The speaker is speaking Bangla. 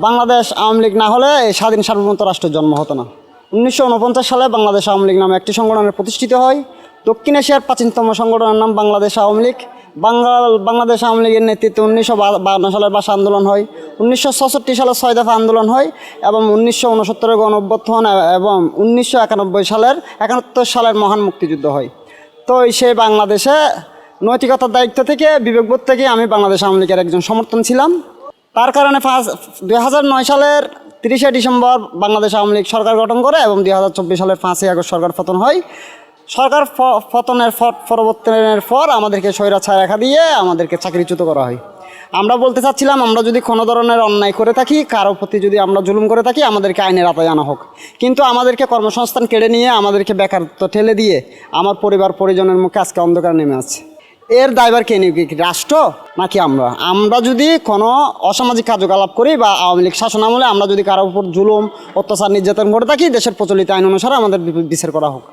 বাংলাদেশ আওয়ামী লীগ না হলে এই স্বাধীন সার্বভৌমত্ব রাষ্ট্রের জন্ম হতো না। 1949 সালে বাংলাদেশ আওয়ামী লীগ নামে একটি সংগঠনের প্রতিষ্ঠিত হয়। দক্ষিণ এশিয়ার প্রাচীনতম সংগঠনের নাম বাংলাদেশ আওয়ামী লীগ। বাংলাদেশ আওয়ামী লীগের নেতৃত্বে 1952 সালের ভাষা আন্দোলন হয়, 1966 সালে 6 দফা আন্দোলন হয় এবং 1969 গণ অভ্যুত্থান এবং 1971 সালের মহান মুক্তিযুদ্ধ হয়। তো সেই বাংলাদেশে নৈতিকতার দায়িত্ব থেকে বিবেকবোধ থেকে আমি বাংলাদেশ আওয়ামী লীগের একজন সমর্থন ছিলাম। তার কারণে 2009 সালের 30শে ডিসেম্বর বাংলাদেশ আওয়ামী লীগ সরকার গঠন করে এবং 2024 সালের 5ই আগস্ট সরকার পতন হয়। সরকার পতনের পরবর্তনের পর আমাদেরকে স্বৈরাচার রেখা দিয়ে আমাদেরকে চাকরিচ্যুত করা হয়। আমরা বলতে চাচ্ছিলাম, আমরা যদি কোনো ধরনের অন্যায় করে থাকি, কারো প্রতি যদি আমরা জুলুম করে থাকি, আমাদেরকে আইনের আওতায় আনা হোক। কিন্তু আমাদেরকে কর্মসংস্থান কেড়ে নিয়ে আমাদেরকে বেকারত্ব ঠেলে দিয়ে আমার পরিবার পরিজনের মুখে আজকে অন্ধকার নেমে আছে। এর দায়ভার কে নিবে? কি রাষ্ট্র নাকি আমরা? আমরা যদি কোনো অসামাজিক কার্যকলাপ করি বা আওয়ামী লীগ শাসনামলে আমরা যদি কারোর উপর জুলুম অত্যাচার নির্যাতন করে থাকি, দেশের প্রচলিত আইন অনুসারে আমাদের বিচার করা হোক।